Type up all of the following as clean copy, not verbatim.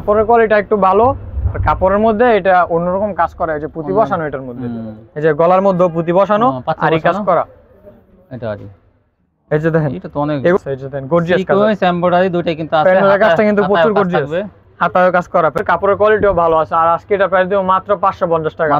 কাপড়ের কোয়ালিটি একটু ভালো, আর কাপড়ের মধ্যে এটা অন্যরকম কাজ করা, এই যে পুঁতি বসানো এটার মধ্যে, এই যে গলার মধ্যে পুঁতি বসানো আরি কাজ করা, এটা আরি। এই যে দেখেন এটা তো অনেক, এই যে দেখেন গর্জিয়াস কাজ, সিকোয়েন্স এমব্রয়ডারি দুটোই কিন্তু আছে, প্যানেলের কাজটা কিন্তু প্রচুর গর্জিয়াস, হাতায় কাজ করা, কাপড়ের কোয়ালিটিও ভালো আছে। আর আজকে এটা প্রাইস দেব মাত্র 550 টাকা।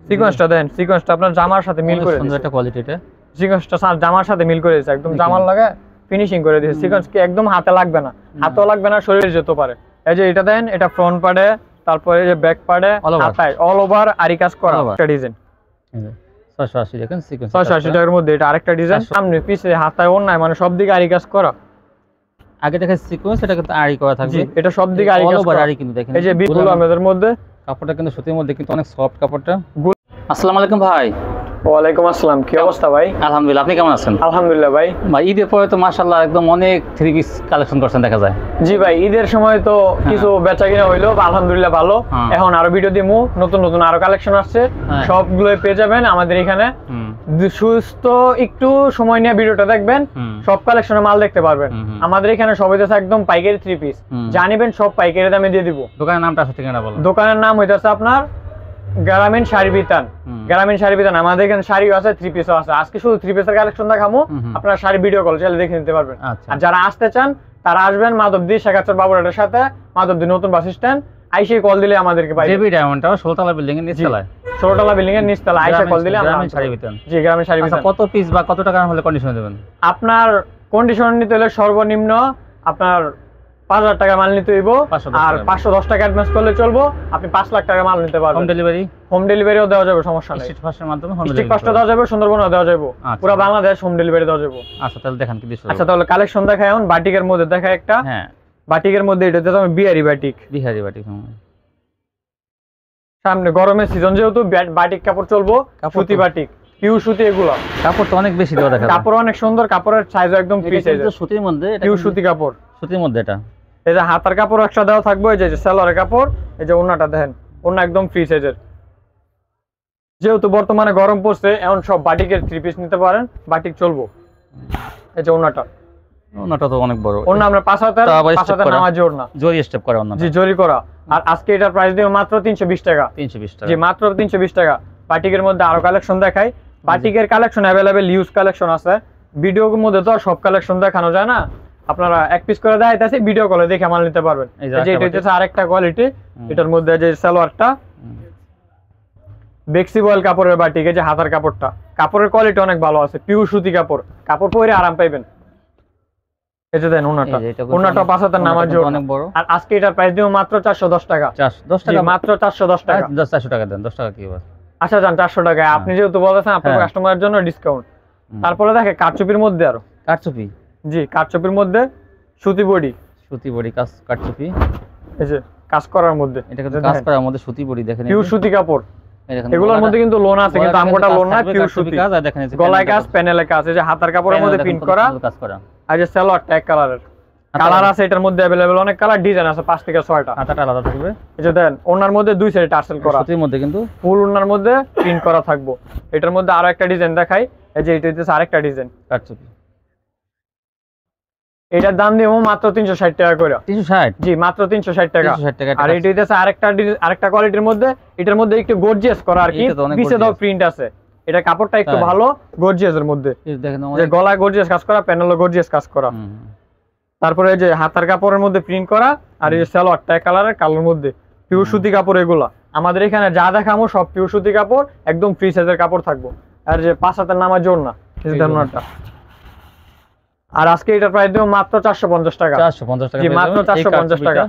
সিকোয়েন্সটা দেন, সিকোয়েন্সটা আপনার জামার সাথে মিল করে সুন্দর একটা কোয়ালিটি, এটা সিকোয়েন্সটা জামার সাথে মিল করে দিয়েছে, একদম জামার লাগে ফিনিশিং করে দিয়েছে। সিকোয়েন্স কি একদম হাতে লাগবে না, হাতেও লাগবে না, শরীরে যেতে পারে। এই যে এটা দেন, এটা ফ্রন্ট পার্টে, তারপরে এই যে ব্যাক পার্টে, হাতায় অল ওভার আরি কাজ করা একটা ডিজাইন। 680 দেখেন সিকোয়েন্স, 680 টাকার মধ্যে এটা আরেকটা ডিজাইন, সামনে পিছে হাতায় ওন্নায় মানে সব দিকে আরি কাজ করা। আগে দেখেন সিকোয়েন্স, এটা কিন্তু আরি করা থাকবে, এটা সব দিকে আরি কাজ করা। আরি কিন্তু দেখেন এই যে বিপুল আমাদের মধ্যে কাপড়টা কিন্তু সুতির মধ্যে কিন্তু অনেক সফট কাপড়টা। আসসালামু আলাইকুম ভাই। ওয়ালাইকুম আসসালাম, কি অবস্থা ভাই? আলহামদুলিল্লাহ, আপনি কেমন আছেন? আলহামদুলিল্লাহ ভাই। ভাই ঈদের পরে তো মাশাআল্লাহ একদম অনেক থ্রি পিস কালেকশন করছেন দেখা যায়। জি ভাই, ঈদের সময় তো কিছু বেচা কিনা হইলো, আলহামদুলিল্লাহ ভালো। এখন আরো ভিডিও দিমু, নতুন নতুন আরো কালেকশন আসছে, সবগুলোই পেয়ে যাবেন আমাদের এখানে। সুস্থ একটু সময় নিয়ে ভিডিওটা দেখবেন, সব কালেকশনের মাল দেখতে পারবেন। আমাদের এখানে সব হইতেছে একদম পাইকারি থ্রি পিস, জানিবেন সব পাইকারি দামে দিয়ে দিব। দোকানের নামটা আছে, ঠিকানা বলুন। দোকানের নাম হইতেছে আপনার গ্রামীণ শাড়ি বিতান। গ্রামীণ শাড়ি বিতান, আমাদের এখানে শাড়িও আছে, থ্রি পিসও আছে। আজকে শুধু থ্রি পিসের কালেকশন দেখাবো, আপনারা শাড়ি ভিডিও কল চাইলে দেখে নিতে পারবেন। আর যারা আসতে চান তারা আসবেন মাধবদী শেখাচর বাবুরাটের সাথে, মাধবদী নতুন বাস স্ট্যান্ড। আইসে কল দিলে আমাদেরকে পাই। জেবি ডায়মন্ড টাওয়ার 16তলা বিল্ডিং এর নিচতলায়, 16তলা বিল্ডিং এর নিচতলা আইসে কল দিলে আমরা গ্রামীণ শাড়ি বিতান। জি, গ্রামীণ শাড়ি বিতান। কত পিস বা কত টাকা হলে কন্ডিশন দেবেন? আপনার কন্ডিশন নিতে হলে সর্বনিম্ন আপনার 5000 টাকা মাল নিতে হইব, আর 510 টাকা অ্যাডভান্স করলে চলবো। আপনি 5 লাখ টাকা মাল নিতে পারবেন। হোম ডেলিভারি, হোম ডেলিভারিও দেওয়া যাবে, সমস্যা নাই। স্ট্রিট ফাস্টের মাধ্যমে হোম ডেলিভারি, স্ট্রিট ফাস্টও দেওয়া যাবে, সুন্দরবনও দেওয়া যাবে, পুরো বাংলাদেশ হোম ডেলিভারি দেওয়া যাবে। আচ্ছা তাহলে দেখেন কি দিছো। আচ্ছা তাহলে কালেকশন দেখাই। এখন বাটিকের মধ্যে দেখাই একটা। হ্যাঁ, বাটিকের মধ্যে এটা হচ্ছে আমি বিহারি বাটিক। বিহারি বাটিক, সামনে গরমের সিজন যেহেতু বাটিক কাপড় চলবো, সুতি বাটিক, পিওর সুতি। এগুলো কাপড় তো অনেক বেশি দেওয়া দেখা যায়, কাপড় অনেক সুন্দর, কাপড়ের সাইজও একদম ফ্রি সাইজ, সুতির মধ্যে, পিওর সুতি কাপড়, সুতির মধ্যে। এটা এই যে হাতার কাপড় একটা দেওয়া থাকবে, এই যে সেলরের কাপড়, এই যে ওন্নাটা দেখেন, ওন্না একদম ফ্রি সাইজের। যেহেতু বর্তমানে গরম পড়ছে, এখন সব বাটিকের থ্রি পিস নিতে পারেন, বাটিক চলবো। এই যে ওন্নাটা, ওন্নাটা তো অনেক বড়, ওন্না আমরা 5 হাতের নামাজি ওন্না, জরি স্টেপ করা ওন্না। জি, জরি করা। আর আজকে এটার প্রাইস দিব মাত্র 320 টাকা। 320 টাকা, জি মাত্র 320 টাকা। বাটিকের মধ্যে আরো কালেকশন দেখাই। বাটিকের কালেকশন अवेलेबल, ইউজ কালেকশন আছে। ভিডিওর মধ্যে তো সব কালেকশন দেখানো যায় না, আপনারা এক পিস করে দেখাইতাছি, ভিডিও কলে দেখে মাল নিতে পারবেন। এই যে এটা হচ্ছে আরেকটা কোয়ালিটি, এটার মধ্যে যে সালোয়ারটা বেক্সি বয়েল কাপড়ের বাটিক, এই যে হাতার কাপড়টা, কাপড়ের কোয়ালিটি অনেক ভালো আছে, পিওর সুতি কাপড়, কাপড় পরে আরাম পাইবেন। এই যে দেন ওন্নাটা, ওন্নাটা 5 হাতের নামাজি অনেক বড়। আর আজকে এটার প্রাইস দিব মাত্র 410 টাকা। 410 টাকা, মাত্র 410 টাকা। 400 টাকা দেন, 10 টাকা কি হবে? আচ্ছা যান 400 টাকা, আপনি যেহেতু বলেছেন আপনার কাস্টমারের জন্য ডিসকাউন্ট। তারপরে দেখে কারচুপির মধ্যে আরো কারচুপি, জি কারচুপির মধ্যে সুতি বডি, সুতি বডি কাজ, কারচুপি এই যে কাজ করার মধ্যে, এটা কিন্তু কাজ করার মধ্যে সুতি বডি দেখেন, পিওর সুতি কাপড়। এগুলোর মধ্যে কিন্তু লোন আছে, কিন্তু আমগোটা লোন না, পিওর সুতি কাজ। আর দেখেন গলায় কাজ, প্যানেলে কাজ, এই যে হাতার কাপড়ের মধ্যে প্রিন্ট করা কাজ করা। আর যে সালোয়ার ট্যাগ কালারের, কালার আছে এটার মধ্যে अवेलेबल, অনেক কালার ডিজাইন আছে, 5 থেকে 6টা। হাতাটা আলাদা থাকবে। এই যে দেন ওন্নার মধ্যে দুই সাইডে টার্সেল করা, সুতির মধ্যে কিন্তু ফুল ওন্নার মধ্যে প্রিন্ট করা থাকবে। এটার মধ্যে আরো একটা ডিজাইন দেখাই, এই যে এটা হচ্ছে আরেকটা ডিজাইন কারচুপি। এটার দাম দিব মাত্র 360 টাকা করে। 360? জি মাত্র 360 টাকা। 360 টাকা। আর এটা হচ্ছে আরেকটা কোয়ালিটির মধ্যে, এটার মধ্যে একটু গর্জিয়াস করা আর কি, পিছে দাও প্রিন্ট আছে। এটা কাপড়টা একটু ভালো গর্জিয়াসের মধ্যে, দেখেন যে গলায় গর্জিয়াস কাজ করা, প্যানেলও গর্জিয়াস কাজ করা। তারপরে এই যে হাতার কাপড়ের মধ্যে প্রিন্ট করা, আর এই যে সালোয়ার ট্যাগ কালারের, কালোর মধ্যে পিওর সুতি কাপড়। এগুলা আমাদের এখানে যা দেখামো সব পিওর সুতি কাপড়, একদম ফ্রি সাইজের কাপড় থাকবো। আর যে 5 হাতের নামার জন্য এই ধরনেরটা। আর আজকে এটার প্রাইস দেব মাত্র 450 টাকা। 450 টাকা, জি মাত্র 450 টাকা।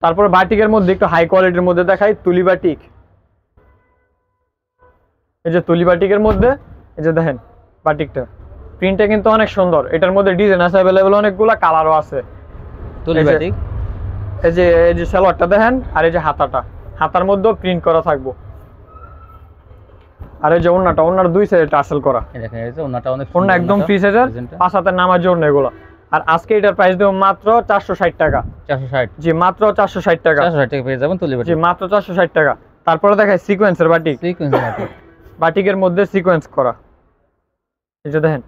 তারপরে বাটিকের মধ্যে একটু হাই কোয়ালিটির মধ্যে দেখাই, তুলি বাটিক। এই যে তুলি বাটিকের মধ্যে, এই যে দেখেন বাটিকটা, প্রিন্টটা কিন্তু অনেক সুন্দর। এটার মধ্যে ডিজাইন আছে अवेलेबल, অনেকগুলা কালারও আছে। তুলি বাটিক, এই যে সালোয়ারটা দেখেন, আর এই যে হাতার মধ্যেও প্রিন্ট করা থাকবে। আর এই যে ওন্নাটা, ওন্নার দুই সাইডে টার্সেল করা, এই দেখেন এই যে ওন্নাটা অনেক সুন্দর, ওন্না একদম ফ্রি সাইজের, 5 হাতের নামার জন্য এগুলো। আর আজকে এটার প্রাইস দেব মাত্র 460 টাকা। 460? জি মাত্র 460 টাকা। 460 টাকা পেয়ে যাবেন তুলি বাটিক। জি মাত্র 460 টাকা। তারপরে দেখাই সিকোয়েন্সের বাটিক। সিকোয়েন্সের বাটিক, বাটিকের মধ্যে সিকোয়েন্স করা, এই যে দেখেন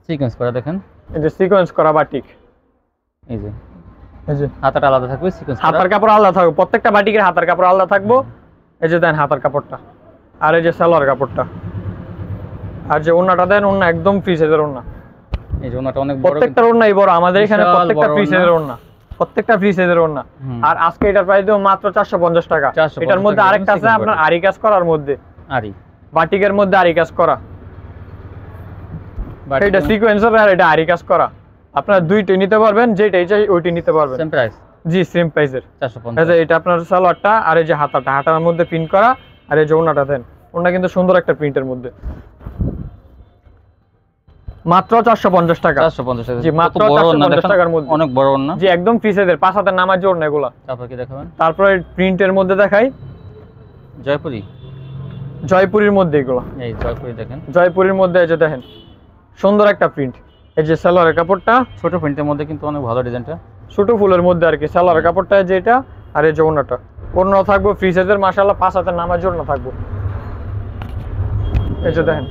সিকোয়েন্স করা, দেখেন এই যে সিকোয়েন্স করা বাটিক। এই যে এই যে হাতাটা আলাদা থাকবে সিকোয়েন্স হাতার কাপড় আলাদা থাকবে, প্রত্যেকটা বাটিকের হাতার কাপড় আলাদা থাকবো। এই যে দেন হাতার কাপড়টা, আর এই যে সালোয়ার কাপড়টা, আর যে ওন্নাটা দেন, ওন্না একদম ফ্রি সাইজের ওন্না। এই যে ওন্নাটা অনেক বড়, প্রত্যেকটা ওন্নাই বড় আমাদের এখানে, বিশাল প্রত্যেকটা বড় ফ্রি ওন্না। সাইজের ওন্না, প্রত্যেকটা ফ্রি সাইজের ওন্না। আর আজকে এটার প্রাইস দেব মাত্র 450 টাকা। 450 এটার মধ্যে টাকা আরেকটা আছে সিকোয়েন্স আপনার আরি কাজ করার মধ্যে, আরি বাটিকের মধ্যে আরি কাজ করা, বাটিক এটা সিকোয়েন্সার আর এটা আরি কাজ করা। আপনারা দুইটাই নিতে পারবেন, যেটাই চাই ওইটাই নিতে পারবেন। সেম প্রাইস জি সেম প্রাইসের। 450। এই যে এটা আপনার সালোয়ারটা, আর এই যে হাতাটা, হাতার মধ্যে প্রিন্ট করা, আর এই যে ওন্নাটা দেন, ওন্না কিন্তু সুন্দর একটা প্রিন্টের মধ্যে, মাত্র 450 টাকা। 450 টাকা। জি মাত্র কত বড় ওন্না 450 দেখেন, টাকার মধ্যে। অনেক বড় ওন্না। জি একদম ফ্রি সাইজের, 5 হাতের নামার জন্য এগুলা। তারপর কি দেখাবেন? তারপরে প্রিন্টের মধ্যে দেখাই, জয়পুরি। জয়পুরীর মধ্যে এগুলো, এই জয়পুরি দেখেন, জয়পুরীর মধ্যে এই যে দেখেন সুন্দর একটা প্রিন্ট। এই যে সালোয়ারের কাপড়টা ছোট প্রিন্টের মধ্যে কিন্তু অনেক ভালো ডিজাইনটা। ছোট ফুলের মধ্যে আর কি, সালোয়ারের কাপড়টা যেটা, আর এই যে ওন্নাটা, ওন্না থাকবো ফ্রি সাইজের, মাশাআল্লাহ 5 হাতের নামার জন্য থাকবো। এই যে দেখেন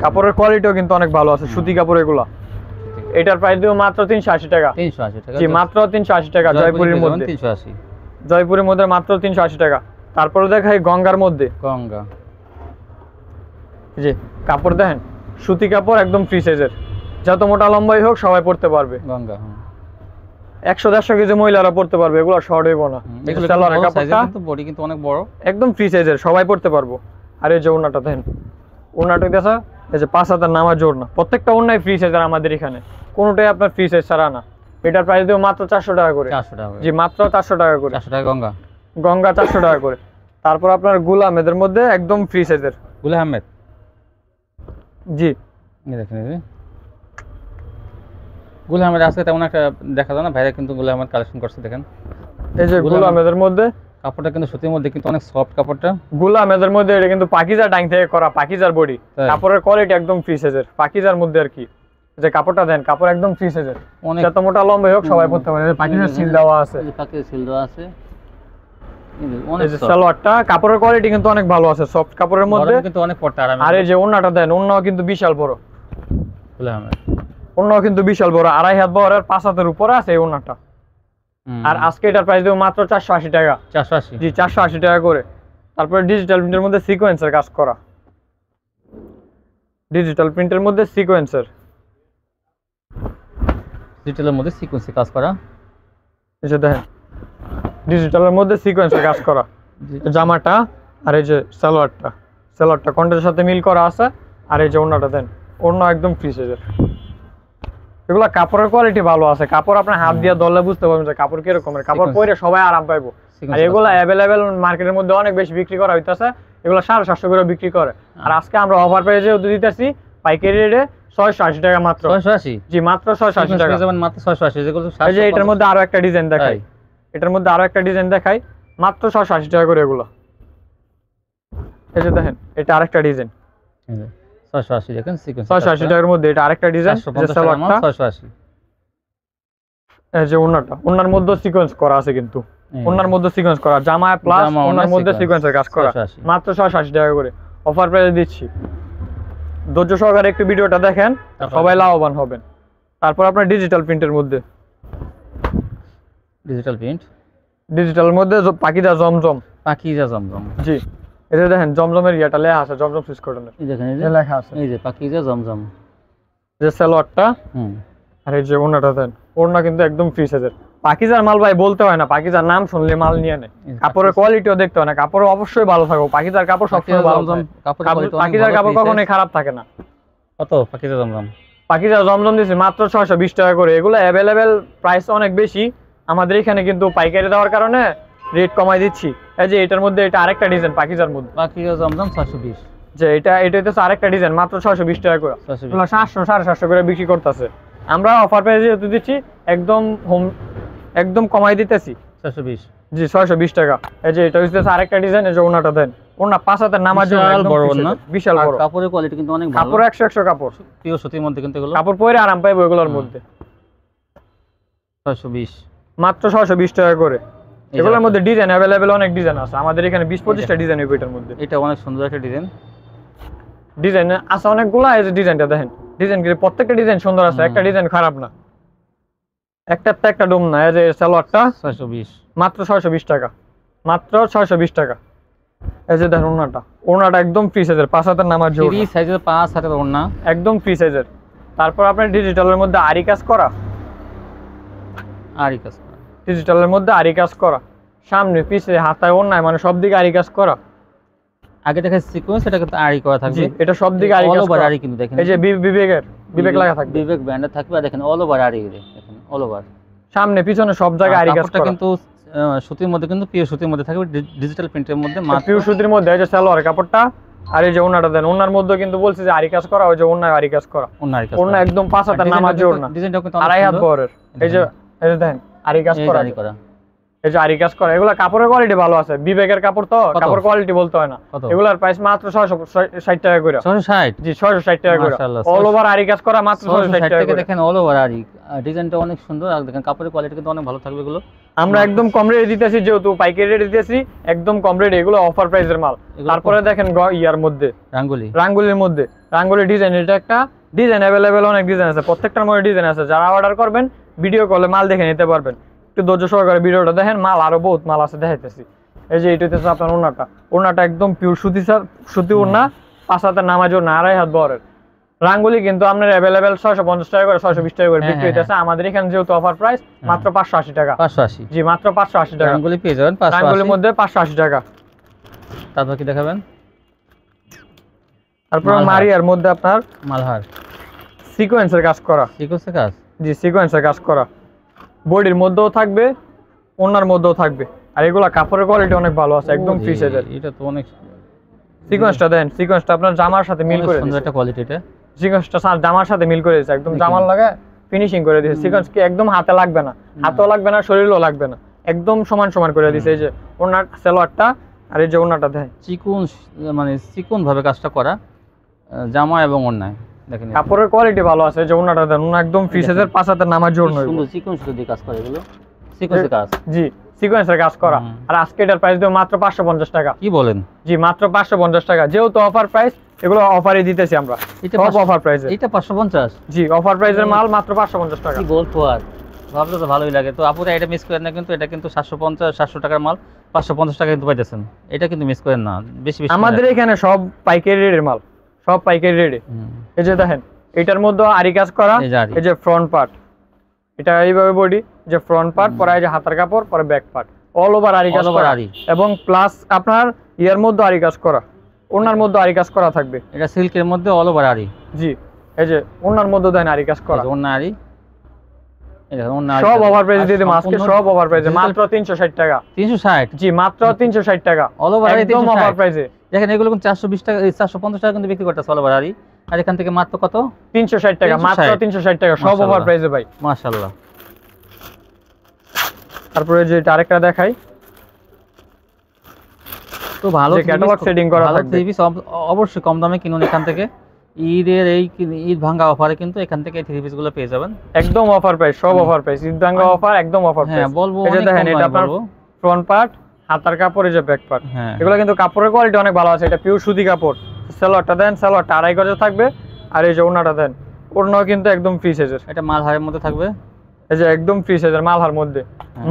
কাপড়ের কোয়ালিটিও কিন্তু অনেক ভালো আছে, সুতি কাপড় এগুলা। এটার প্রাইস দেব মাত্র 380 টাকা। 380 টাকা। জি মাত্র 380 টাকা জয়পুরীর মধ্যে। 380। জয়পুরের মধ্যে মাত্র 380 টাকা। তারপরে দেখাই গঙ্গার মধ্যে, গঙ্গা। এই যে কাপড় দেখেন, সুতি কাপড় একদম ফ্রি সাইজের, যত মোটা লম্বাই হোক সবাই পড়তে পারবে। গঙ্গা 100-150 কেজি মহিলারা পড়তে পারবে, এগুলো শর্ট হইব না। এগুলো সালোয়ারের বড় সাইজের, কাপড়টা কিন্তু বডি কিন্তু অনেক বড়, একদম ফ্রি সাইজের, সবাই পড়তে পারবো। আর এই যে ওন্নাটা দেখেন, ওন্নাটা দেখা, এই যে 5 হাতের নামার জোর না, প্রত্যেকটা ওন্নাই ফ্রি সাইজের আমাদের এখানে, কোনোটাই আপনার ফ্রি সাইজ ছাড়া না। এটার প্রাইস দেব মাত্র 400 টাকা করে। 400 টাকা। জি মাত্র 400 টাকা করে। 400 টাকা গঙ্গা। গঙ্গা 400 টাকা করে। তারপর আপনার গুলাম এদের মধ্যে একদম ফ্রি সাইজের, গুল আহমেদ। জি এই দেখেন, এই গুল আহমেদ আজকে তেমন একটা দেখা যায় না, ভাইরা কিন্তু গুল আহমেদ কালেকশন করছে দেখেন। এই যে গুলাম এদের মধ্যে, কাপড়টা কিন্তু সুতির মধ্যে কিন্তু অনেক সফট কাপড়টা। গুলাম এদের মধ্যে, এটা কিন্তু পাকিজার ডাইং থেকে করা, পাকিজার বডি, তাই? কাপড়ের কোয়ালিটি একদম ফ্রি সাইজের, পাকিজার মধ্যে আর কি। যে কাপড়টা দেন, কাপড় একদম ফ্রি সাইজের, অনেক যত মোটা লম্বা হোক সবাই পড়তে পারে। পাকিজার সিল দেওয়া আছে, এই যে পাকিজার সিল দেওয়া আছে। এই যে এই অনেক যে soft। সালোয়ারটা, কাপড়ের কোয়ালিটি কিন্তু অনেক ভালো আছে, সফট কাপড়ের মধ্যে। গরম কিন্তু অনেক পড়তে আরামে। আর এই যে ওন্নাটা দেন, ওন্নাও কিন্তু বিশাল বড়, গুল আহমেদ। ওন্নাও কিন্তু বিশাল বড়, 2.5 হাত বড় আর 5 হাতের উপরে আছে এই ওন্নাটা। আর আজকে এটার প্রাইস দেব মাত্র 480 টাকা। 480। জি 480 টাকা করে। তারপরে ডিজিটাল প্রিন্টের মধ্যে সিকোয়েন্সের কাজ করা, ডিজিটাল প্রিন্টের মধ্যে সিকোয়েন্সের, ডিজিটালের মধ্যে সিকোয়েন্সে কাজ করা। এই যে দেখেন ডিজিটালের মধ্যে সিকোয়েন্সের কাজ করা, জামাটা আর এই যে সালোয়ারটা, সালোয়ারটা কন্টের সাথে মিল করা আছে। আর এই যে ওন্নাটা দেন, ওন্না একদম ফ্রি সাইজের। এগুলা কাপড়ের কোয়ালিটি ভালো আছে, কাপড় আপনার হাত দিয়ে ধরলে বুঝতে পারবেন যে কাপড় কিরকমের, কাপড় পরে সবাই আরাম পাইবো। আর এগুলা অ্যাভেলেবেল মার্কেটের মধ্যে অনেক বেশি বিক্রি করা হইতাছে, এগুলো 750 করে বিক্রি করে। আর আজকে আমরা অফার প্রাইসে দিতেছি পাইকারি রেটে 680 টাকা মাত্র। 680। জি মাত্র 680 টাকা। যেমন মাত্র 680, যেগুলো এই যে এটার মধ্যে আরো একটা ডিজাইন দেখাই, এটার মধ্যে আরো একটা ডিজাইন দেখাই, মাত্র 680 টাকা করে এগুলো। এই যে দেখেন এটা আরেকটা ডিজাইন, 680 দেখেন সিকোয়েন্স। 680 টাকার মধ্যে এটা আরেকটা ডিজাইন। যে সালোয়ারটা 680। এই যে ওন্নাটা, ওন্নার মধ্যে সিকোয়েন্স করা আছে, কিন্তু ওন্নার মধ্যে সিকোয়েন্স করা, জামা প্লাস ওন্নার মধ্যে সিকোয়েন্সের কাজ করা, মাত্র 680 টাকা করে অফার প্রাইসে দিচ্ছি। ধৈর্য সহকারে একটু ভিডিওটা দেখেন, সবাই লাভবান হবেন। তারপর আপনার ডিজিটাল প্রিন্টের মধ্যে, ডিজিটাল প্রিন্ট, ডিজিটালের মধ্যে পাকিজা জমজম, পাকিজা জমজম। জি এই যে দেখেন জমজমের ইয়েটা লেখা আছে, জমজম সুইচ কটনের, এই দেখেন এই এই যে লেখা আছে, এই যে পাকিজা জমজম। যে সালোয়ারটা হুম। আর এই যে ওন্নাটা দেন, ওন্না কিন্তু একদম ফ্রি সাইজের। পাকিজার মাল ভাই বলতে হয় না, পাকিজার নাম শুনলে মাল নিয়ে নেয়। কাপড়ের কোয়ালিটিও দেখতে হয় না, কাপড় অবশ্যই ভালো থাকবে, পাকিজার কাপড় সবসময় ভালো থাকে। পাকিজার কাপড় কখনোই খারাপ থাকে না। কত পাকিজা জমজম? পাকিজা জমজম দিয়েছে মাত্র 620 টাকা করে। এগুলো অ্যাভেলেবেল, প্রাইস অনেক বেশি আমাদের এখানে, কিন্তু পাইকারি দেওয়ার কারণে রেট কমাই দিচ্ছি। এই যে এটার মধ্যে এটা আরেকটা ডিজাইন পাকিজার মধ্যে, পাকিজা জমজম 620। যে এটা হচ্ছে আরেকটা ডিজাইন, মাত্র 620 টাকা করে। 700 750 করে বিক্রি করতেছে, আমরা অফার প্রাইসে যেহেতু দিচ্ছি একদম একদম কমাই দিতেছি 620। জি 620 টাকা। এই যে এটা হচ্ছে আরেকটা ডিজাইন, এই যে ওন্নাটা দেন, ওন্না 5 হাতের নামার জন্য একদম বড় ওন্না, বিশাল বড়। কাপড়ের কোয়ালিটি কিন্তু অনেক ভালো, কাপড় 100 কাপড়, পিওর সুতির মধ্যে কিন্তু এগুলো। কাপড় পরে আরাম পাইবো এগুলোর মধ্যে। 620 মাত্র 620 টাকা করে। এগুলোর মধ্যে ডিজাইন অ্যাভেলেবেল অনেক ডিজাইন আছে আমাদের এখানে, 20-25টা ডিজাইন হবে এটার মধ্যে। এটা অনেক সুন্দর একটা ডিজাইন, ডিজাইন আছে অনেকগুলো। এই যে ডিজাইনটা দেখেন, ডিজাইন প্রত্যেকটা ডিজাইন সুন্দর আছে, একটা ডিজাইন খারাপ না। একটা ডোম না, এই যে সালোয়ারটা 620 মাত্র 620 টাকা, মাত্র 620 টাকা। এই যে দেখুন ওড়নাটা একদম ফ্রি সাইজের, 5 হাতের নামার জন্য ফ্রি সাইজের 5 হাতের ওড়না, একদম ফ্রি সাইজের। তারপর আপনার ডিজিটালের মধ্যে আরি কাজ করা, আরি কাজ করা, ডিজিটালের মধ্যে আরি কাজ করা, সামনে পিছে হাতায় ওড়নায় মানে সব দিকে আরি কাজ করা। আগে দেখে সিকোয়েন্স, এটা কিন্তু আরি করা থাকবে, এটা সব দিকে আরি কাজ করা। আরি কিন্তু দেখেন, এই যে বিবেক লাগা থাকবে, বিবেক ব্র্যান্ডে থাকবে। আর দেখেন অল ওভার আরি, দেখেন অল ওভার, সামনে পিছনে সব জায়গায় আরি কাজ করা। কিন্তু সুতির মধ্যে, কিন্তু পিওর সুতির মধ্যে থাকবে, ডিজিটাল প্রিন্টের মধ্যে, মাত্র পিওর সুতির মধ্যে। এই যে সালোয়ার কাপড়টা, আর এই যে ওড়নাটা দেন, ওড়নার মধ্যে কিন্তু বলছে যে আরি কাজ করা, ওই যে ওড়নায় আরি কাজ করা, ওড়না একদম 5 হাতের নামাজ ওড়না, ডিজাইনটা কিন্তু 2.5 হাত বহরের। এই যে দেখেন আরি কাজ করা, এই যে আরি কাজ করা। এগুলা কাপড়ের কোয়ালিটি ভালো আছে, বিবেকের কাপড় তো কাপড় কোয়ালিটি বলতে হয় না। এগুলার প্রাইস মাত্র 660 টাকা করে। 660? জি 660 টাকা করে, অল ওভার আরি কাজ করা, মাত্র 660 টাকা করে। দেখেন অল ওভার আরি, ডিজাইনটা অনেক সুন্দর। আর দেখেন কাপড়ের কোয়ালিটি কিন্তু অনেক ভালো থাকবে। এগুলো আমরা একদম কম রেটে দিতেছি, যেহেতু পাইকারি রেটে দিতেছি, একদম কম রেটে। এগুলো অফার প্রাইসের মাল। তারপরে দেখেন ইয়ার মধ্যে রাঙ্গুলির মধ্যে, রাঙ্গুলি ডিজাইন, এটা একটা ডিজাইন अवेलेबल, অনেক ডিজাইন আছে, প্রত্যেকটার মধ্যে ডিজাইন আছে। যারা অর্ডার করবেন ভিডিও কলে মাল দেখে নিতে পারবেন। একটু ধৈর্য সহকারে ভিডিওটা দেখেন, মাল আরো বহুত মাল আছে দেখাইতেছি। এই যে এটা হচ্ছে আপনার ওড়নাটা একদম পিওর সুতি ওড়না, 5 হাতের নামাজ ওড়না, 2.5 হাত বহরের। রাঙ্গুলি কিন্তু আপনার अवेलेबल 650 টাকা করে, 620 টাকা করে বিক্রি হইতেছে। আমাদের এখানে যেহেতু অফার প্রাইস, মাত্র 580 টাকা। 580? জি মাত্র 580 টাকা। রাঙ্গুলি পেয়ে যাবেন 580, রাঙ্গুলির মধ্যে 580 টাকা। তারপর কি দেখাবেন? তারপর মারিয়ার মধ্যে আপনার মালহার সিকোয়েন্সের কাজ করা, সিকোয়েন্সের কাজ, জি সিকোয়েন্সের কাজ করা, বডির মধ্যেও থাকবে, ওড়নার মধ্যেও থাকবে। আর এগুলা কাপড়ের কোয়ালিটি অনেক ভালো আছে, একদম ফ্রি সাইজের। এটা তো অনেক, সিকোয়েন্সটা দেন, সিকোয়েন্সটা আপনার জামার সাথে মিল করে সুন্দর একটা কোয়ালিটি। এটা সিকোয়েন্সটা জামার সাথে মিল করে দিয়েছে, একদম জামার লাগা ফিনিশিং করে দিয়েছে। সিকোয়েন্স কি একদম হাতে লাগবে না, হাতেও লাগবে না, শরীরেও লাগবে না, একদম সমান সমান করে দিয়েছে। এই যে ওড়নার সালোয়ারটা, আর এই যে ওড়নাটা দেন, চিকন মানে চিকন ভাবে কাজটা করা, জামা এবং ওড়নায় দেখেন কাপড়ের কোয়ালিটি ভালো আছে। যে ওড়নাটা দেন, ওড়না একদম ফ্রি সাইজের, 5 হাতের নামার জন্য সুন্দর চিকন দিয়ে কাজ করে। এগুলো সিকোয়েন্সের কাজ, জি সিকোয়েন্সের কাজ করা। আর আজকে এটার প্রাইস দেব মাত্র 550 টাকা। কি বলেন? জি মাত্র 550 টাকা, যেহেতু অফার প্রাইস, এগুলো অফারে দিতেছি আমরা, সব অফার প্রাইসে। এটা 550? জি অফার প্রাইসের মাল, মাত্র 550 টাকা। কি বলবো আর, ভাবলে তো ভালোই লাগে। তো আপুরা এটা মিস করেন না, কিন্তু এটা কিন্তু 750 টাকার মাল 550 টাকা কিন্তু পাইতেছেন। এটা কিন্তু মিস করেন না, বেশি বেশি। আমাদের এখানে সব পাইকারি রেটের মাল, সব পাইকারি রেটে। এই যে দেখেন এটার মধ্যে আরি কাজ করা, এই যে ফ্রন্ট পার্ট, এটা এইভাবে বডি, যে ফ্রন্ট পার্ট, পরে এই যে হাতের কাপড়, পরে ব্যাক পার্ট, অল ওভার আরি কাজ করা। এবং প্লাস আপনার ইয়ার মধ্যে আরি কাজ করা, ওনার মধ্যে আরি কাজ করা থাকবে। এটা সিল্কের মধ্যে অল ওভার আরি, জি এই যে ওনার মধ্যে দেন আরি কাজ করা, ওনা আরি। সব ওভার প্রাইস দিয়ে দিই আজকে, সব ওভার প্রাইসে মাত্র 360 টাকা। 360? জি মাত্র 360 টাকা, অল ওভার আরি, একদম ওভার প্রাইসে। দেখেন এগুলো কিন্তু 420 টাকা, 450 টাকা কিন্তু বিক্রি করতেছে অল ওভার আরি। আর এখান থেকে মাত্র কত? 360 টাকা, মাত্র 360 টাকা, সব ওভার প্রাইসে ভাই, মাশাআল্লাহ। তারপরে যে এটা আরেকটা দেখাই, তো ভালো ক্যাটালগ সেটিং করা থাকবে। অবশ্যই কম দামে কিনুন এখান থেকে। ঈদের এই ঈদ ভাঙ্গা অফারে কিন্তু এখান থেকে থ্রি পিস গুলো পেয়ে যাবেন, একদম অফার প্রাইস, সব অফার প্রাইস, ঈদ ভাঙ্গা অফার, একদম অফার প্রাইস। হ্যাঁ বলবো, এই যে দেখেন এটা আপনার ফ্রন্ট পার্ট, হাতার কাপড়, এই যে ব্যাক পার্ট, এগুলো কিন্তু কাপড়ের কোয়ালিটি অনেক ভালো আছে। এটা পিওর সুতি কাপড়। সালোয়ারটা দেন, সালোয়ারটা 2.5 গজের থাকবে। আর এই যে ওড়নাটা দেন, ওড়নাও কিন্তু একদম ফ্রি সাইজের, এটা মালহারের মধ্যে থাকবে। এই যে একদম ফ্রি সাইজের মালহার মধ্যে,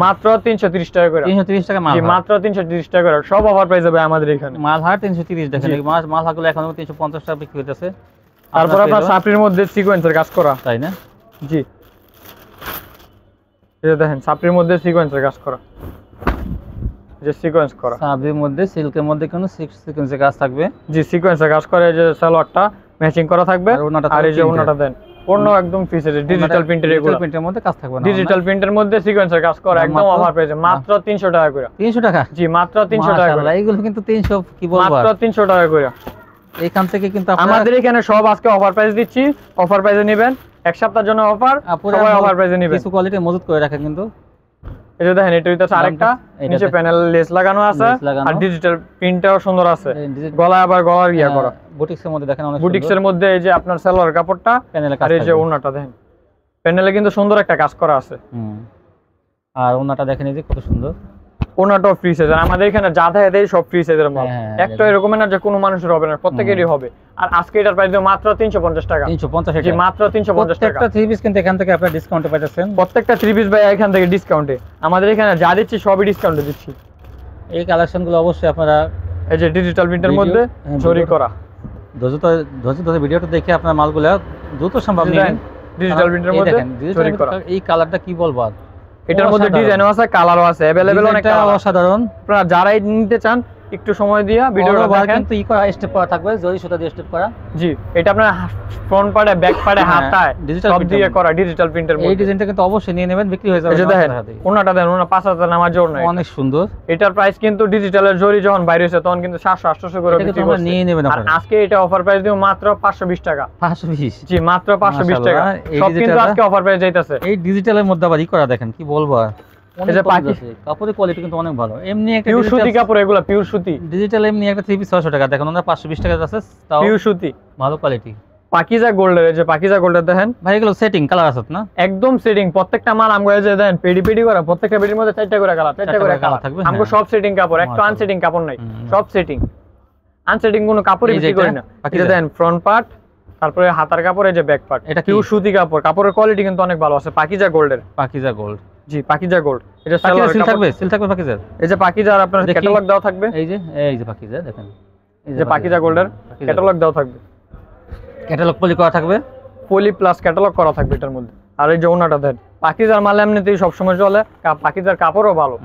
মাত্র 330 টাকা করে। 330 টাকা মাল, মাত্র 330 টাকা করে, সব অফার প্রাইস হবে আমাদের এখানে। মালহার 330 দেখেন, মালহাগুলো এখন 350 টাকা বিক্রি হইতেছে। তারপর আপনার সাপড়ির মধ্যে সিকোয়েন্সের কাজ করা, তাই না? জি এই যে দেখেন সাপড়ির মধ্যে সিকোয়েন্সের কাজ করা, যে সিকোয়েন্স করা, সাপড়ির মধ্যে সিল্কের মধ্যে কোনো সিকোয়েন্সের কাজ থাকবে। জি সিকোয়েন্সের কাজ করে, যে সালোয়ারটা ম্যাচিং করা থাকবে। আর এই যে ওড়নাটা দেন, ওড়না একদম ফ্রি সাইজের, ডিজিটাল প্রিন্টের, এগুলো প্রিন্টের মধ্যে কাজ থাকবে না, ডিজিটাল প্রিন্টের মধ্যে সিকোয়েন্সের কাজ করা, একদম অফার প্রাইসে, মাত্র 300 টাকা করে। 300 টাকা? জি মাত্র 300 টাকা করে। এইগুলো কিন্তু 300, কি বলবো, মাত্র 300 টাকা করে। এখান থেকে কিন্তু আমাদের এখানে সব আজকে অফার প্রাইস দিচ্ছি, অফার প্রাইসে নেবেন, এক সপ্তাহের জন্য অফার, সবাই অফার প্রাইসে নেবেন। কিছু কোয়ালিটি মজুত করে রাখে কিন্তু। এই যে দেখেন এটা হইতাছে আরেকটা, নিচে প্যানেল লেস লাগানো আছে, আর ডিজিটাল প্রিন্টটাও সুন্দর আছে, গলায় আবার গলার ইয়া করা, বুটিক্সের মধ্যে দেখেন, অনেক বুটিক্সের মধ্যে। এই যে আপনার সালোয়ার কাপড়টা, আর এই যে ওড়নাটা দেখেন, প্যানেলে কিন্তু সুন্দর একটা কাজ করা আছে। আর ওড়নাটা দেখেন, এই যে কত সুন্দর, ওনাটাও ফ্রি সাইজের, আমাদের এখানে যা থাকে দেয় সব ফ্রি সাইজের মাল। হ্যাঁ, একটা এরকম না যে কোনো মানুষের হবে না, প্রত্যেকেরই হবে। আর আজকে এটার প্রাইস মাত্র 350 টাকা। 350 জি মাত্র 350 টাকা। প্রত্যেকটা 3 পিস কিন্তু এখান থেকে আপনারা ডিসকাউন্টে পাচ্ছেন। প্রত্যেকটা 3 পিস ভাই এখান থেকে ডিসকাউন্টে, আমাদের এখানে যা দিচ্ছি সবই ডিসকাউন্টে দিচ্ছি। এই কালেকশনগুলো অবশ্যই আপনারা এই যে ডিজিটাল প্রিন্টের মধ্যে জরি করা, ধৈর্য ধরে ভিডিওটা দেখে আপনার মালগুলো দ্রুত সম্ভব নিন। ডিজিটাল প্রিন্টের মধ্যে জরি করা। এই কালারটা কি বলবো আর, এটার মধ্যে ডিজাইনও আছে, কালারও আছে, अवेलेबल অনেক কালার। অসাধারণ। আপনারা যারাই নিতে চান একটু সময় দিয়া ভিডিওটা দেখেন। কিন্তু ই করা স্টেপ করা থাকবে, জরি সুতা দিয়ে স্টেপ করা। জি এটা আপনার ফ্রন্ট পার্টে, ব্যাক পার্টে, হাতায় সব দিয়ে করা ডিজিটাল প্রিন্টের মধ্যে। এই ডিজাইনটা কিন্তু অবশ্যই নিয়ে নেবেন, বিক্রি হয়ে যাবে। এই যে দেখেন ওনাটা দেন, ওনা 5000 নামার জন্য অনেক সুন্দর। এটার প্রাইস কিন্তু ডিজিটালের জরি যখন বাইরে হয়েছে তখন কিন্তু 700-800 করে বিক্রি করছে। নিয়ে নেবেন আর আপনারা। আজকে এটা অফার প্রাইস দিও মাত্র 520 টাকা। 520? জি মাত্র 520 টাকা। সব কিন্তু আজকে অফার প্রাইস যাইতাছে। এই ডিজিটালের মধ্যে আবার ই করা দেখেন, কি বলবো আর, এই যে কাপড়ের কোয়ালিটি কিন্তু অনেক ভালো। এমনি একটা পিওর সুতি কাপড়, এগুলা পিওর সুতি। ডিজিটাল এমনি একটা 3 পিস 600 টাকা, দেখেন ওনার 520 টাকা আছে, তাও পিওর সুতি ভালো কোয়ালিটি। পাকিজা গোল্ডের, এই যে পাকিজা গোল্ডের দেখেন ভাই এগুলো সেটিং কালার আছে না? একদম সেটিং। প্রত্যেকটা মাল আমগো এই যে দেন পেডি পেডি করা, প্রত্যেকটা পেডির মধ্যে 4টা করে কালার, 4টা করে কালার থাকবে। আমগো সব সেটিং কাপড়, একটা আনসেটিং কাপড় নাই, সব সেটিং। আনসেটিং কোনো কাপড়ই বিক্রি করি না। এটা দেন ফ্রন্ট পার্ট, তারপরে হাতার কাপড়, এই যে ব্যাক পার্ট। এটা পিওর সুতি কাপড়, কাপড়ের কোয়ালিটি কিন্তু অনেক ভালো আছে। পাকিজা গোল্ডের, পাকিজা গোল্ড। জি পাকিজা গোল্ড। এটা সালোয়ার সিল থাকবে, সিল থাকবে পাকিজার। এই যে পাকিজার আপনার ক্যাটালগ দাও থাকবে। এই যে পাকিজা দেখেন, এই যে পাকিজা গোল্ডের ক্যাটালগ দাও থাকবে, ক্যাটালগ পলি করা থাকবে, পলি প্লাস ক্যাটালগ করা থাকবে এটার মধ্যে। আর এই যে ওনাটা দেন, পাকিজার মাল এমনিতেই সবসময় চলে, পাকিজার কাপড়ও ভালো,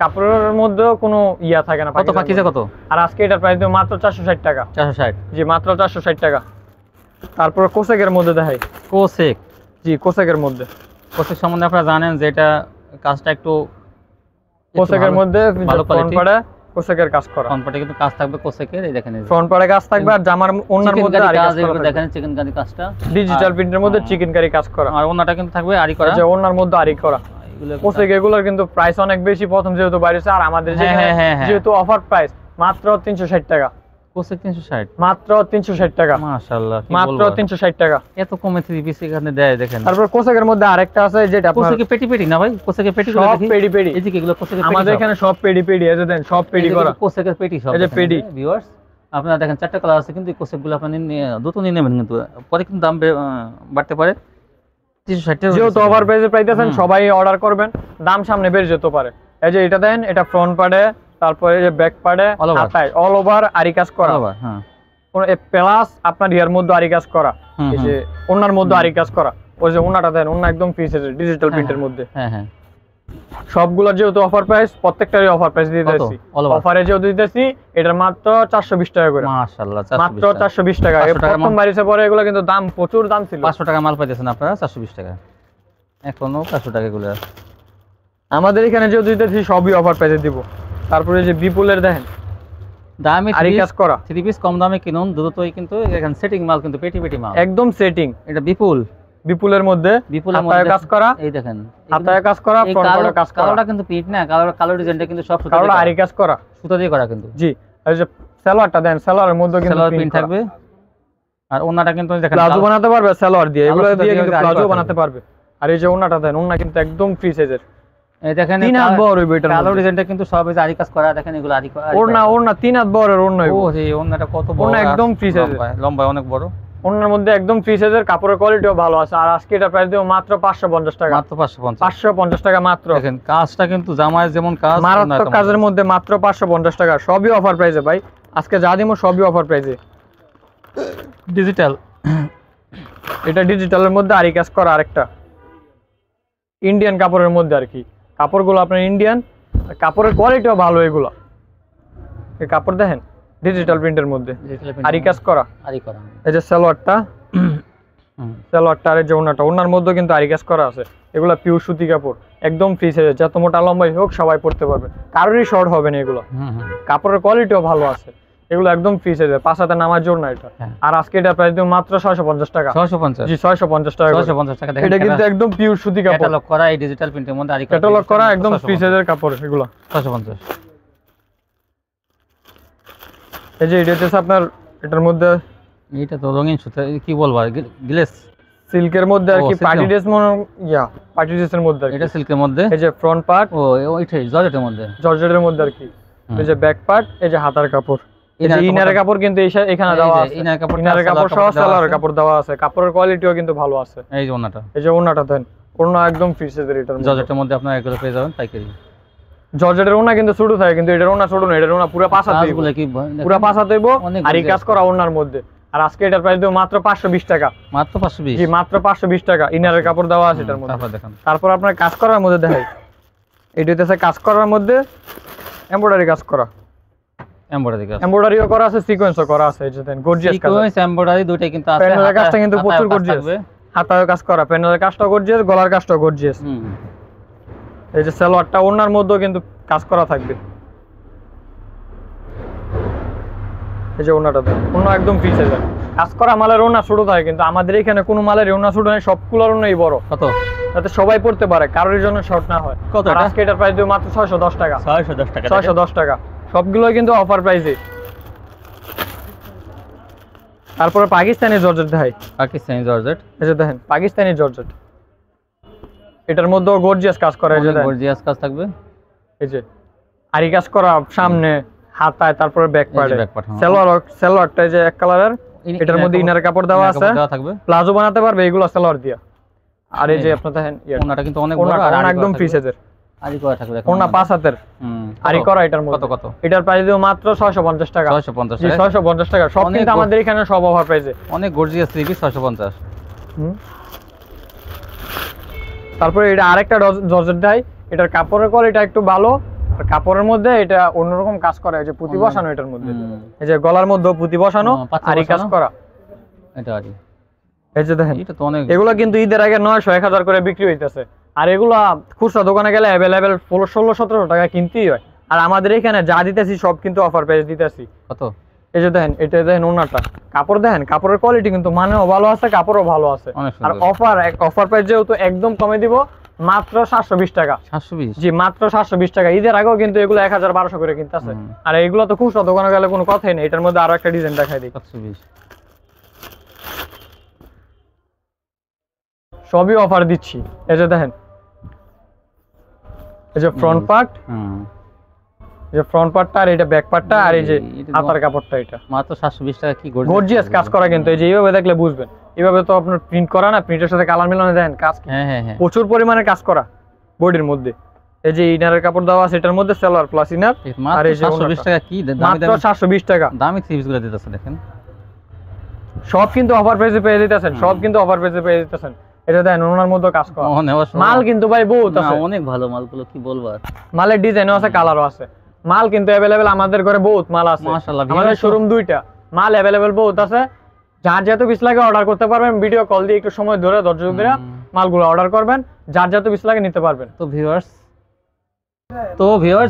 কাপড়ের মধ্যেও কোনো ইয়া থাকে না। কত পাকিজা কত? আর আজকে এটার প্রাইস দিও মাত্র 460 টাকা। 460? জি মাত্র 460 টাকা। তারপর কোসেকের মধ্যে দেখাই। কোসেক? জি কোসেকের মধ্যে। কোসেক সম্বন্ধে আপনারা জানেন যে এটা কাজটা একটু কোসেকের মধ্যে ভালো কোয়ালিটি, কোসেকের কাজ করা। ফ্রন্ট পার্টে কিন্তু কাজ থাকবে কোসেকের, এই দেখেন ফ্রন্ট পার্টে কাজ থাকবে, আর জামার ওন্নার মধ্যে আরি কাজ করা থাকবে। দেখেন চিকেন কারি কাজটা ডিজিটাল প্রিন্টের মধ্যে চিকেন কারি কাজ করা, আর ওন্নাটা কিন্তু থাকবে আরি করা, যে ওন্নার মধ্যে আরি করা। কোসেক এগুলোর কিন্তু প্রাইস অনেক বেশি, প্রথম যেহেতু বাইরেছে, আর আমাদের যেহেতু অফার প্রাইস মাত্র 360 টাকা। কোসেক 360? মাত্র 360 টাকা। মাশাআল্লাহ, মাত্র 360 টাকা। এত কমে 3 পিস এখানে দেয় দেখেন। তারপর কোসেকের মধ্যে আরেকটা আছে যেটা আপনার কোসেকে পেটি পেটি না ভাই, কোসেকে পেটি গুলো দেখি, সব পেডি পেডি। এই যে এগুলো কোসেকে পেটি, আমাদের এখানে সব পেডি পেডি, এই যে দেন সব পেডি করা, কোসেকের পেটি সব। এই যে পেডি ভিউয়ার্স আপনারা দেখেন 4টা কালার আছে, কিন্তু এই কোসেকগুলো আপনারা দ্রুত নিয়ে নেবেন, কিন্তু পরে কিন্তু দাম বাড়তে পারে। 360 টাকা যেহেতু ওভার প্রাইসে পাইতেছেন, সবাই অর্ডার করবেন, দাম সামনে বেড়ে যেতে পারে। এই যে এটা দেন, এটা ফ্রন্ট পার্টে, তারপরে এই যে ব্যাক পার্টে, হাতায় অল ওভার আরি কাজ করা। হ্যাঁ, প্লাস আপনার ইয়ার মধ্যে আরি কাজ করা, এই যে ওনার মধ্যে আরি কাজ করা। ওই যে ওনাটা দেন, ওনা একদম ফ্রি সাইজের ডিজিটাল প্রিন্টের মধ্যে। হ্যাঁ হ্যাঁ, সবগুলো যেহেতু অফার প্রাইস, প্রত্যেকটারই অফার প্রাইস দিয়ে দিতেছি। অফারে যেহেতু দিতেছি, এটার মাত্র 420 টাকা করে। মাশাআল্লাহ, মাত্র 420 টাকা। প্রথম বাড়িতে পরে এগুলো কিন্তু দাম প্রচুর দাম ছিল। 500 টাকা মাল পাইতেছেন আপনারা 420 টাকা, এখনো 500 টাকা এগুলো আমাদের এখানে যেহেতু দিতেছি সবই অফার প্রাইসে দিব। তারপরে যে বিপুলের দেখেন দামে আরি কাজ করা, 3 পিস কম দামে কিনুন দ্রুতই, কিন্তু এখানে সেটিং মাল, কিন্তু পেটি পেটি মাল, একদম সেটিং। এটা বিপুলের মধ্যে হাতায় কাজ করা, এই দেখেন হাতায় কাজ করা, ফ্রন্ট পার্টে কাজ করা। কালোটা কিন্তু পিট না, কালো ডিজাইনটা কিন্তু সব সুতা দিয়ে আরি কাজ করা, সুতা দিয়ে করা কিন্তু। জি এই যে সালোয়ারটা দেন, সালোয়ারের মধ্যে কিন্তু প্রিন্ট থাকবে, আর ওন্নাটা কিন্তু দেখেন প্লাজো বানাতে পারবে সালোয়ার দিয়ে, এগুলো দিয়ে কিন্তু প্লাজো বানাতে পারবে। আর এই যে ওন্নাটা দেন, ওন্না কিন্তু একদম ফ্রি সাইজের, এই দেখেন 3 হাত বড় হইবে। এটা কালো ডিজাইনটা কিন্তু সব এই আরি কাজ করা, দেখেন এগুলো আরি করা। ওন্না 3 হাত বড় ওন্না হইবে। ও এই ওন্নাটা কত বড়, ওন্না একদম ফ্রি সাইজের, লম্বা অনেক বড়। ওন্নার মধ্যে একদম ফ্রি সাইজের, কাপড়ের কোয়ালিটিও ভালো আছে। আর আজকে এটা প্রাইস দিও মাত্র 550 টাকা। মাত্র 550 টাকা মাত্র। দেখেন কাজটা কিন্তু জামায় যেমন কাজ, মারাত্মক কাজের মধ্যে মাত্র 550 টাকা। সবই অফার প্রাইসে ভাই, আজকে যা দিমো সবই অফার প্রাইসে। ডিজিটাল, এটা ডিজিটালের মধ্যে আরি কাজ করা, আরেকটা ইন্ডিয়ান কাপড়ের মধ্যে আর কি। কাপড়গুলো আপনার ইন্ডিয়ান, কাপড়ের কোয়ালিটিও ভালো। এগুলো এই কাপড় দেখেন ডিজিটাল প্রিন্টের মধ্যে আরি কাজ করা, এই যে সালোয়ারটা, সালোয়ারটা আর এই যে ওনার মধ্যে কিন্তু আরি কাজ করা আছে। এগুলা পিওর সুতি কাপড়, একদম ফ্রি সাইজের, যত মোটা লম্বাই হোক সবাই পরতে পারবে, কারোরই শর্ট হবে না। এগুলো কাপড়ের কোয়ালিটিও ভালো আছে, এগুলো একদম ফ্রি সাইজের, 5 হাতে নামার জন্য এটা। আর আজকে এটা প্রাইস দিও মাত্র 650 টাকা। 650? জি 650 টাকা। 650 টাকা। দেখেন এটা কিন্তু একদম পিওর সুতি কাপড়, ক্যাটালগ করা, এই ডিজিটাল প্রিন্টের মধ্যে আরি ক্যাটালগ করা, একদম ফ্রি সাইজের কাপড় এগুলো। 650। এই যে এটা হচ্ছে আপনার, এটার মধ্যে এটা তো রঙিন সুতা, কি বলবো, গ্লেস সিল্কের মধ্যে আর ও, কি silk পার্টি এর- ড্রেস পার্টি ড্রেসের মধ্যে আর কি। এটা সিল্কের মধ্যে। এই যে ফ্রন্ট পার্ট ও ওইটাই জর্জেটের মধ্যে। জর্জেটের মধ্যে আর কি। এই যে ব্যাক পার্ট, এই যে হাতার কাপড়, এই যে ইনারের কাপড় কিন্তু এখানে দেওয়া আছে। ইনার কাপড়, ইনারের কাপড় সহ সালোয়ারের কাপড় দেওয়া আছে। কাপড়ের কোয়ালিটিও কিন্তু ভালো আছে। এই যে ওনাটা, এই যে ওনাটা দেন, ওনা একদম ফ্রি সাইজের। এটার মধ্যে জর্জেটের মধ্যে আপনারা এগুলো পেয়ে যাবেন পাইকারি। জর্জেটের ওনা কিন্তু ছোট থাকে, কিন্তু এটার ওনা ছোট না, এটার ওনা পুরো পাঁচ হাত হইব, কাজগুলো কি পুরো পাঁচ হাত হইব। অনেক আর এই বুঝে কাজ করা ওনার মধ্যে। আর আজকে এটার প্রাইস দেব মাত্র 520 টাকা। মাত্র 520। জি মাত্র 520 টাকা। ইনারের কাপড় দেওয়া আছে এটার মধ্যে। তারপর দেখেন, তারপর আপনার কাজ করার মধ্যে দেখাই, এটা হচ্ছে কাজ করার মধ্যে এমব্রয়ডারি কাজ করা, এমব্রয়ডারি কাজ, এমব্রয়ডারিও করা আছে, সিকোয়েন্সও করা আছে। এই যে দেন গর্জিয়াস কাজ, সিকোয়েন্স এমব্রয়ডারি দুটোই কিন্তু আছে। প্যানেলের কাজটা কিন্তু প্রচুর কাজ গর্জিয়াস, থাকবে। হাতায় কাজ করা, প্যানেলের কাজটাও গর্জিয়াস, গলার কাজটাও গর্জিয়াস। এই যে সালোয়ারটা ওনার মধ্যেও কিন্তু কাজ করা থাকবে। এই যে ওনাটা দেন, ওনা একদম ফ্রি সাইজের। কাজ করা মালের ওনা ছোট থাকে, কিন্তু আমাদের এখানে কোনো মালের ওনা ছোট নেই, সবগুলোর ওনাই বড়, কত? যাতে সবাই পড়তে পারে, কারোর জন্য শর্ট না হয়। কত আর এটা? আজকে এটার প্রাইস দেব মাত্র 610 টাকা। 610 টাকা। 610 টাকা, সবগুলোই কিন্তু অফার প্রাইসে। তারপরে পাকিস্তানি জর্জেট দেখাই, পাকিস্তানি জর্জেট, এই যে দেখেন পাকিস্তানি জর্জেট, এটার মধ্যেও গর্জিয়াস কাজ করা। এই যে দেখেন, গর্জিয়াস কাজ থাকবে। এই যে আরি কাজ করা সামনে হাতায়, তারপরে ব্যাক পার্টে। back part, হ্যাঁ। সালোয়ারটা এই যে এক কালারের, এটার মধ্যে ইনার কাপড় দেওয়া আছে, থাকবে। প্লাজো বানাতে পারবে এগুলো সালোয়ার দিয়া। আর এই যে আপনার দেখেন ওনাটা কিন্তু অনেক বড়, ওনাটা আর আরি একদম করা ফ্রি থাকবে। সাইজের, আরি করা থাকবে। ওনা 5 হাতের আরি করা এটার মধ্যে। কত কত? এটার প্রাইস দেব মাত্র 650 টাকা। 650 জি টাকা। 650 টাকা। সব অনেক কিন্তু আমাদের এখানে সব অফার প্রাইসে। অনেক গর্জিয়াস থ্রি পিস 650। তারপরে এটা আরেকটা জর্জেট দেয়, এটার কাপড়ের কোয়ালিটি একটু ভালো, আর কাপড়ের মধ্যে এটা অন্যরকম কাজ করা। এই যে পুঁতি বসানো এটার মধ্যে, এই যে গলার মধ্যে পুঁতি বসানো, পাথর আর এই কাজ বসানো। করা। এটা আরি, এই যে দেখেন, এটা তো অনেক। এগুলা কিন্তু ঈদের আগে 900 1000 করে বিক্রি হইতেছে, আর এগুলা খুচরা দোকানে গেলে অ্যাভেলেবেল 1600-1700 টাকা কিনতেই হয়। আর আমাদের এখানে যা দিতেছি সব কিন্তু অফার প্রাইস দিতেছি। কত? এই যে দেখেন, এটা দেখেন ওনাটা, কাপড় দেখেন, কাপড়ের কোয়ালিটি কিন্তু মানেও ভালো আছে, কাপড়ও ভালো আছে। অনেক আর সুন্দর। অফার প্রাইস যেহেতু একদম কমে দিব, মাত্র 720 টাকা। 720। জি মাত্র 720 টাকা। ঈদের আগেও কিন্তু এগুলো 1000-1200 করে কিনতেছে। আর এগুলো তো খুচরা দোকানে গেলে কোনো কথাই নেই। এটার মধ্যে আরো একটা ডিজাইন দেখাই দিই, 720। সবই অফার দিচ্ছি। এই যে দেখেন, এই যে ফ্রন্ট পার্ট, এই যে ফ্রন্ট পার্টটা, আর এটা ব্যাক পার্টটা, আর এই যে এটা হাতার কাপড়টা, এটা মাত্র 720 টাকা। কি গর্জিয়াস কাজ করা কিন্তু। এই যে এইভাবে দেখলে বুঝবেন, এইভাবে তো আপনার প্রিন্ট করা না, প্রিন্টের সাথে কালার মিলানো, দেখেন কাজ হ্যাঁ হ্যাঁ হ্যাঁ। প্রচুর পরিমাণে কাজ করা বডির মধ্যে। এই যে ইনারের কাপড় দেওয়া আছে এটার মধ্যে, সালোয়ার প্লাস ইনার। আর এই যে 720 টাকা। কি মাত্র 720 টাকা। দামি থ্রি পিস গুলো দিতেছে দেখেন, সব কিন্তু অফার প্রাইসে পেয়ে দিতেছেন, সব কিন্তু অফার প্রাইসে পেয়ে দিতেছেন। এটা দেখেন ওনার মধ্যে কাজ করা মাল কিন্তু ভাই বহুত আছে, অনেক ভালো মালগুলো, কি বলবো আর। মালের ডিজাইনও আছে, কালারও আছে, মাল কিন্তু अवेलेबल আমাদের ঘরে বহুত মাল আছে। মাশাআল্লাহ, আমাদের শোরুম দুইটা, মাল अवेलेबल বহুত আছে। যার যত পিস লাগে অর্ডার করতে পারবেন, ভিডিও কল দিয়ে একটু সময় ধরে ধৈর্য ধরে মালগুলো অর্ডার করবেন, যার যত পিস লাগে নিতে পারবেন। তো ভিউয়ার্স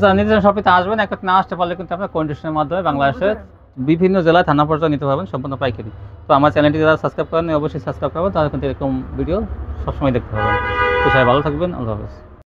জানিয়ে শপিতে আসবেন, একটা না আসতে পারলে কিন্তু আপনার কন্ডিশনের মাধ্যমে বাংলাদেশের বিভিন্ন জেলায় থানা পর্যন্ত নিতে পারবেন সম্পূর্ণ পাইকারি। তো আমার চ্যানেলটি যারা সাবস্ক্রাইব করেন অবশ্যই সাবস্ক্রাইব করবেন, তাহলে কিন্তু এরকম ভিডিও সবসময় দেখতে পাবেন। তো সবাই ভালো থাকবেন, আল্লাহ হাফেজ।